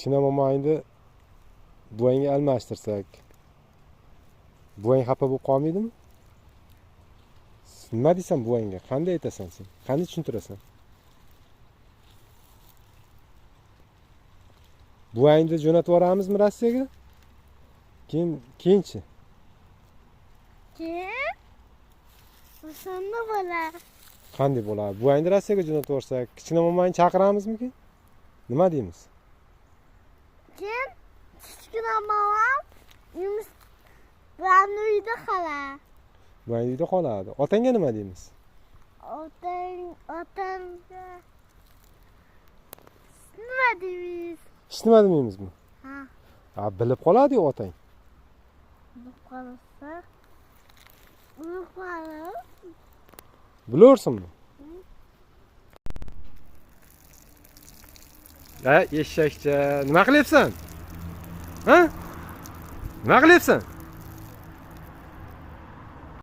Kichkina momoyingni buvangga almashtirsak, buvang xafa bo'lib qolmaydimi? Nima deysan buvangga? Qanday aytasan sen? Qanday tushuntirasan? Buvangni jo'natib yuboramizmi Rossiyaga? Keyinchi. Keyin? O'shanda bo'ladi. Qanday bo'ladi? Buvangni Rossiyaga jo'natib yuborsak, kichkina momoyni chaqiramizmi? Nima deymiz? Keyin kichkina momam bularni uyda qoladi. Buvang uyda qoladi. Otangga nima deymiz? Otamga nima deymiz? Hech nima demaymizmi? Ha, Bilib qoladi-yu otang. bilib qolsa. Bilib qoladi. Bilursinmi? Eshakcha, nima qilyapsan? Ha? Nima qilyapsan?